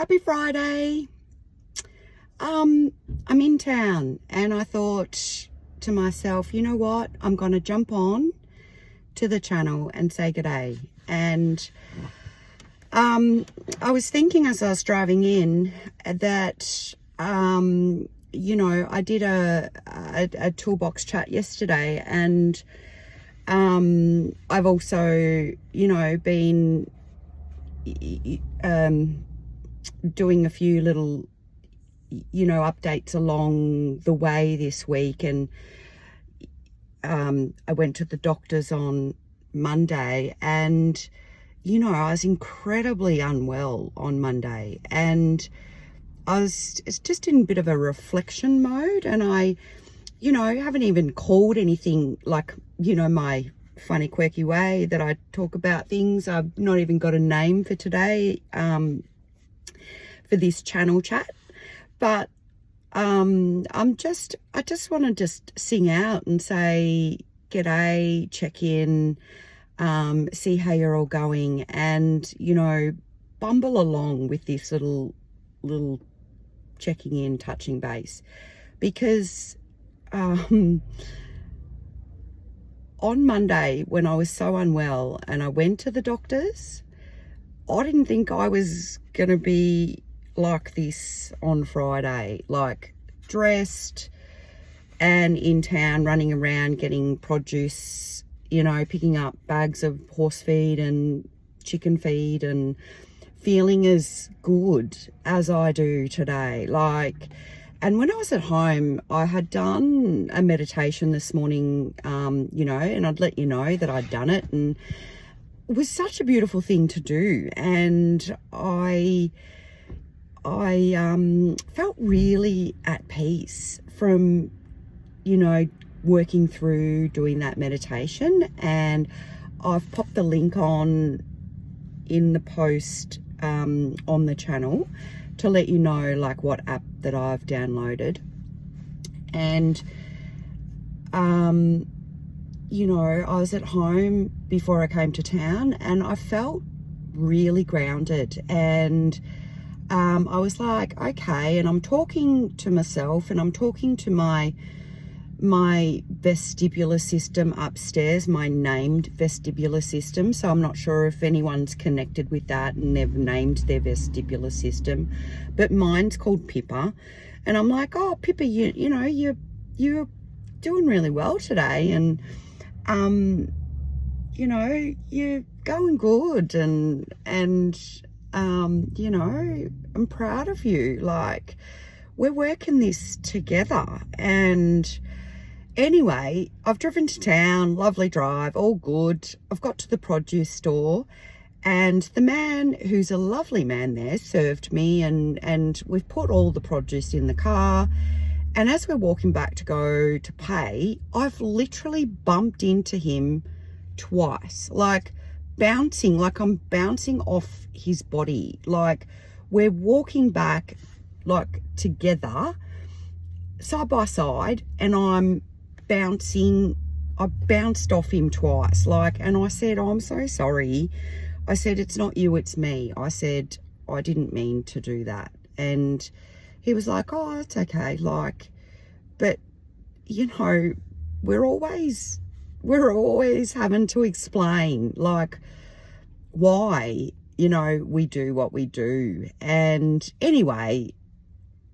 Happy Friday. I'm in town and I thought to myself, you know what? I'm going to jump on to the channel and say g'day. And I was thinking as I was driving in that, I did a toolbox chat yesterday, and I've also, been doing a few little, updates along the way this week. And I went to the doctor's on Monday, and I was incredibly unwell on Monday, and it's just in a bit of a reflection mode. And I haven't even called anything like, my funny quirky way that I talk about things. I've not even got a name for today, for this channel chat. But I just want to just sing out and say g'day, check in, see how you're all going, and bumble along with this little checking in, touching base, because on Monday when I was so unwell and I went to the doctor's, I didn't think I was gonna be like this on Friday, like dressed and in town, running around getting produce, picking up bags of horse feed and chicken feed, and feeling as good as I do today. And when I was at home, I had done a meditation this morning, and I'd let you know that I'd done it, and it was such a beautiful thing to do. And I felt really at peace from, working through doing that meditation. And I've popped the link in the post on the channel to let you know what app that I've downloaded. And I was at home before I came to town, and I felt really grounded. And I was like, okay, and I'm talking to myself, and I'm talking to my vestibular system upstairs, my named vestibular system. So I'm not sure if anyone's connected with that and they've named their vestibular system, but mine's called Pippa. And I'm like, oh, Pippa, you're doing really well today, and you're going good, and I'm proud of you. Like, we're working this together. And anyway, I've driven to town, lovely drive, all good. I've got to the produce store, and the man, who's a lovely man there, served me, and we've put all the produce in the car. And as we're walking back to go to pay, I've literally bumped into him twice, like I'm bouncing off his body. Like, we're walking back together, side by side, and I bounced off him twice. And I said, oh, I'm so sorry. I said, it's not you, it's me. I said, I didn't mean to do that. And he was like, oh, it's okay. But we're always having to explain why, we do what we do. And anyway,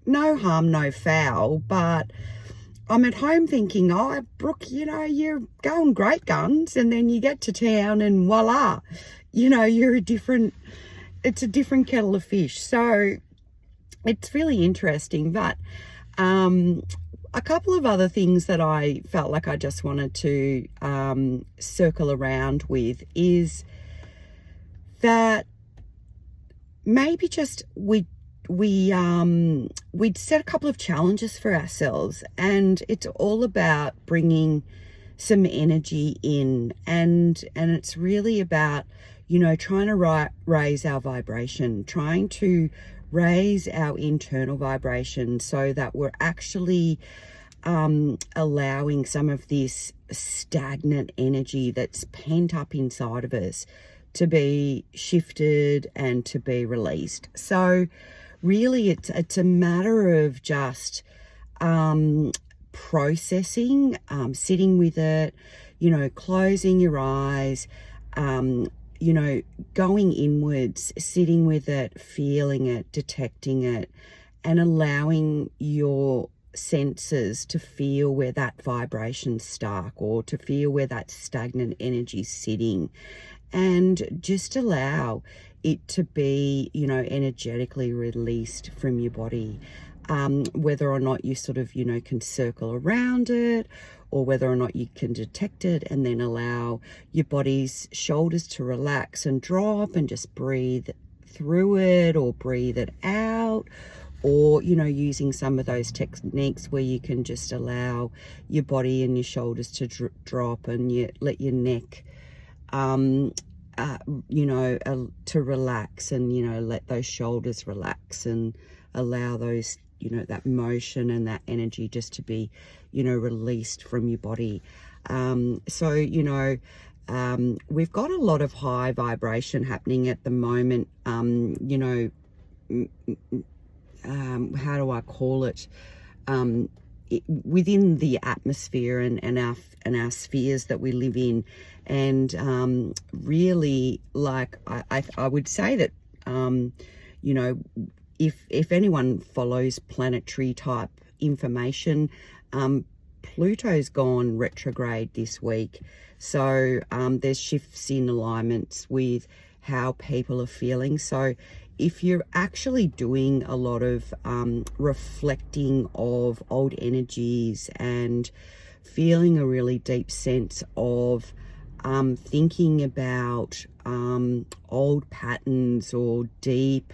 no harm, no foul. But I'm at home thinking, oh, Brooke, you're going great guns. And then you get to town and voila, it's a different kettle of fish. So it's really interesting. But a couple of other things that I felt like I just wanted to circle around with is that maybe just we'd set a couple of challenges for ourselves, and it's all about bringing some energy in, and it's really about trying to raise our vibration, trying to raise our internal vibration, so that we're actually allowing some of this stagnant energy that's pent up inside of us to be shifted and to be released. So really it's a matter of just processing, sitting with it, you know, closing your eyes, you know, going inwards, sitting with it, feeling it, detecting it, and allowing your senses to feel where that vibration's stuck, or to feel where that stagnant energy's sitting, and just allow it to be, you know, energetically released from your body. Whether or not you sort of, you know, can circle around it, or whether or not you can detect it and then allow your body's shoulders to relax and drop and just breathe through it or breathe it out, or, you know, using some of those techniques where you can just allow your body and your shoulders to drop, and you let your neck you know, to relax, and, you know, let those shoulders relax and allow those, you know, that motion and that energy just to be, you know, released from your body. So, you know, we've got a lot of high vibration happening at the moment. You know, how do I call it? Within the atmosphere and our spheres that we live in, and really, like, I would say that you know, if anyone follows planetary type information, Pluto's gone retrograde this week, so there's shifts in alignments with how people are feeling. So if you're actually doing a lot of reflecting of old energies and feeling a really deep sense of thinking about old patterns or deep,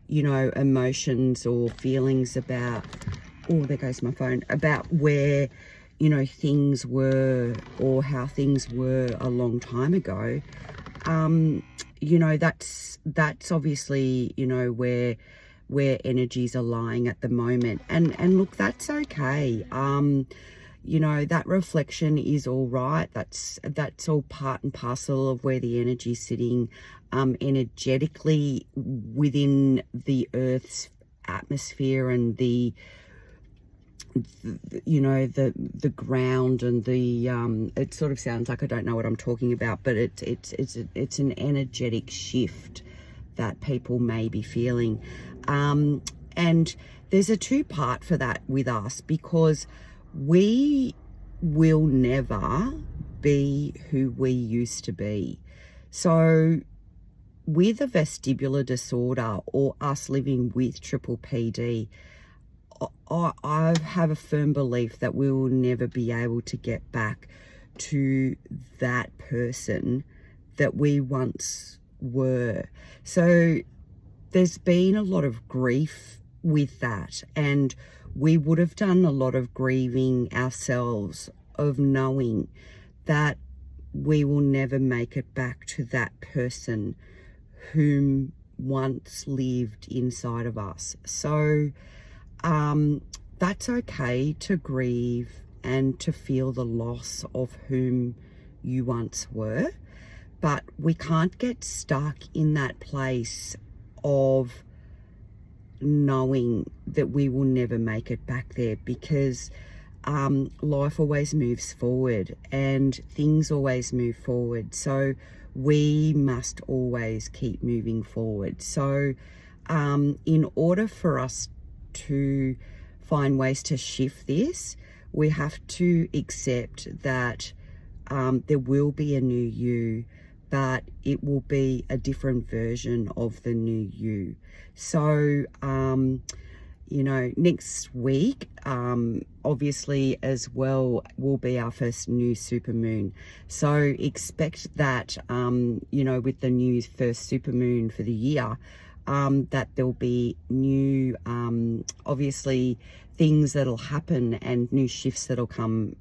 you know, emotions or feelings about, oh, there goes my phone, about where, you know, things were or how things were a long time ago, you know, that's obviously, you know, where energies are lying at the moment, and look, that's okay. You know, that reflection is all right. That's all part and parcel of where the energy's sitting energetically within the Earth's atmosphere, and the you know, the ground, and the it sort of sounds like I don't know what I'm talking about, but it's an energetic shift that people may be feeling, and there's a two-part for that with us, because we will never be who we used to be. So with a vestibular disorder, or us living with triple PD, I have a firm belief that we will never be able to get back to that person that we once were. So there's been a lot of grief with that, and we would have done a lot of grieving ourselves, of knowing that we will never make it back to that person whom once lived inside of us. So that's okay to grieve and to feel the loss of whom you once were, but we can't get stuck in that place of knowing that we will never make it back there, because life always moves forward and things always move forward. So we must always keep moving forward. So in order for us to find ways to shift this, we have to accept that there will be a new you, but it will be a different version of the new you. So you know, next week obviously as well will be our first new supermoon, so expect that you know, with the new first supermoon for the year, that there'll be new obviously things that'll happen and new shifts that'll come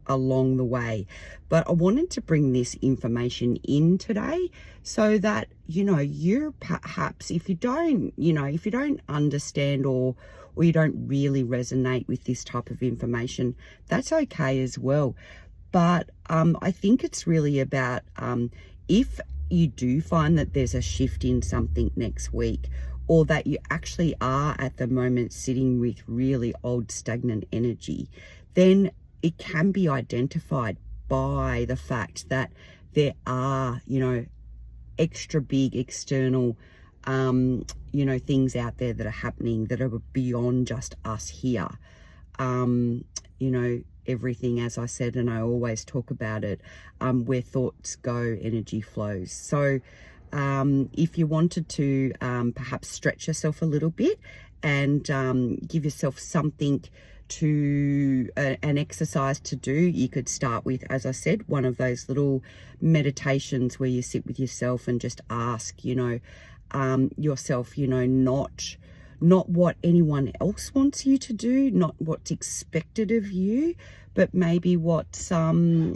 along the way. But I wanted to bring this information in today so that, you know, you're perhaps, if you don't, you know, if you don't understand or you don't really resonate with this type of information, that's okay as well. But I think it's really about if you do find that there's a shift in something next week, or that you actually are at the moment sitting with really old stagnant energy, then it can be identified by the fact that there are, you know, extra big external you know, things out there that are happening that are beyond just us here. You know, everything, as I said, and I always talk about it, where thoughts go, energy flows. So if you wanted to perhaps stretch yourself a little bit and give yourself something to an exercise to do, you could start with, as I said, one of those little meditations where you sit with yourself and just ask, you know, yourself, you know, not what anyone else wants you to do, not what's expected of you, but maybe what's something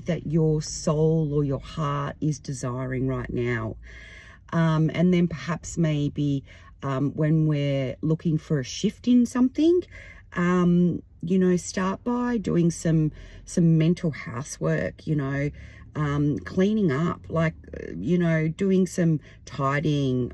that your soul or your heart is desiring right now. And then perhaps maybe when we're looking for a shift in something, you know, start by doing some mental housework, you know, cleaning up, like, you know, doing some tidying,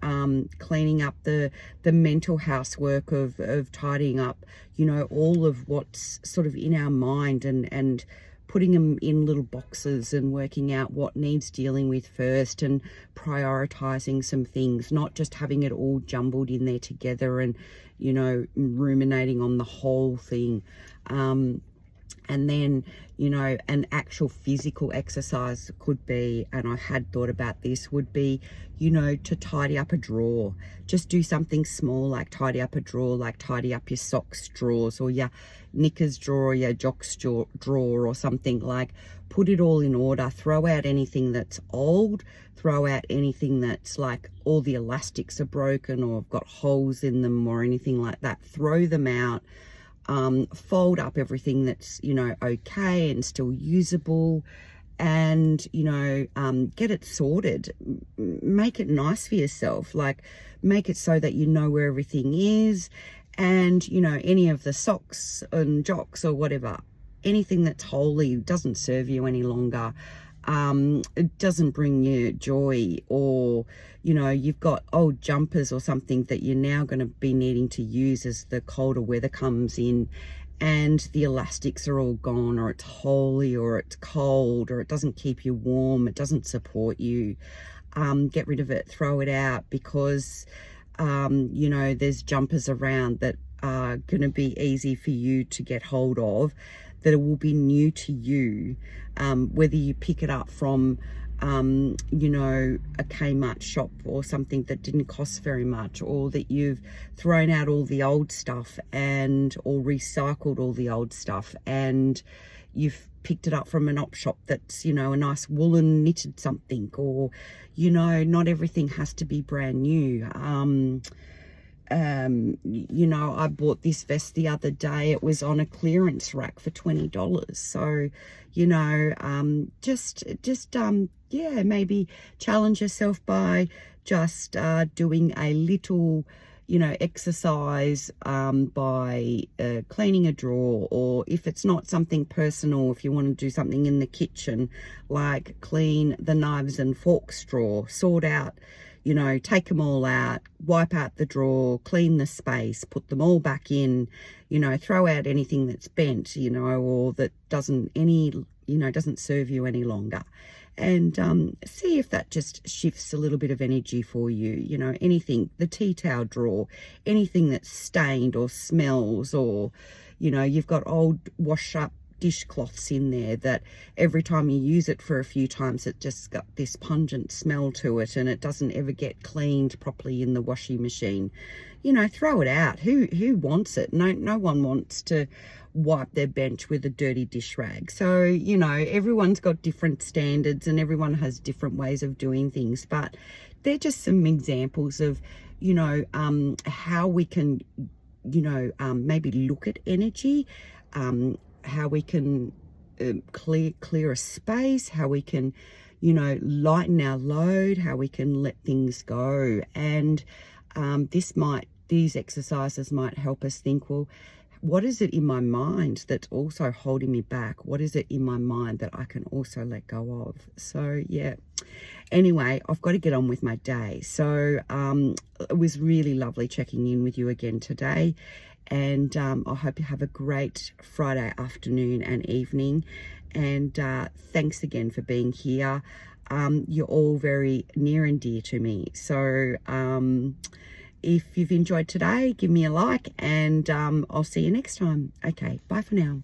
cleaning up the mental housework of tidying up, you know, all of what's sort of in our mind, and putting them in little boxes and working out what needs dealing with first, and prioritizing some things, not just having it all jumbled in there together and, you know, ruminating on the whole thing. And then, you know, an actual physical exercise could be, and I had thought about this, would be, you know, to tidy up a drawer. Just do something small, like tidy up a drawer, like tidy up your socks drawers, or your knickers drawer, your jocks drawer, or something. Like, put it all in order. Throw out anything that's old. Throw out anything that's like all the elastics are broken or have got holes in them or anything like that. Throw them out. Fold up everything that's, you know, okay and still usable, and, you know, get it sorted. Make it nice for yourself, like make it so that you know where everything is, and, you know, any of the socks and jocks or whatever, anything that's holy, doesn't serve you any longer, it doesn't bring you joy, or, you know, you've got old jumpers or something that you're now going to be needing to use as the colder weather comes in, and the elastics are all gone, or it's holy, or it's cold, or it doesn't keep you warm, it doesn't support you. Get rid of it, throw it out, because you know, there's jumpers around that are going to be easy for you to get hold of, that it will be new to you, whether you pick it up from you know, a Kmart shop or something that didn't cost very much, or that you've thrown out all the old stuff and or recycled all the old stuff, and you've picked it up from an op shop that's, you know, a nice woolen knitted something, or, you know, not everything has to be brand new. You know, I bought this vest the other day. It was on a clearance rack for $20. So, you know, just yeah, maybe challenge yourself by just doing a little, you know, exercise by cleaning a drawer, or if it's not something personal, if you want to do something in the kitchen, like clean the knives and forks drawer, sort out, you know, take them all out, wipe out the drawer, clean the space, put them all back in, you know, throw out anything that's bent, you know, or that doesn't serve you any longer. And see if that just shifts a little bit of energy for you. You know, anything, the tea towel drawer, anything that's stained or smells, or, you know, you've got old wash up dishcloths in there that every time you use it for a few times, it just got this pungent smell to it, and it doesn't ever get cleaned properly in the washing machine. You know, throw it out. Who wants it? No one wants to wipe their bench with a dirty dish rag. So, you know, everyone's got different standards and everyone has different ways of doing things, but they're just some examples of, you know, how we can, you know, maybe look at energy, how we can clear a space, how we can, you know, lighten our load, how we can let things go. And these exercises might help us think, well, what is it in my mind that's also holding me back? What is it in my mind that I can also let go of? So yeah, anyway, I've got to get on with my day. So it was really lovely checking in with you again today, and I hope you have a great Friday afternoon and evening, and thanks again for being here. You're all very near and dear to me. So if you've enjoyed today, give me a like, and I'll see you next time. Okay, bye for now.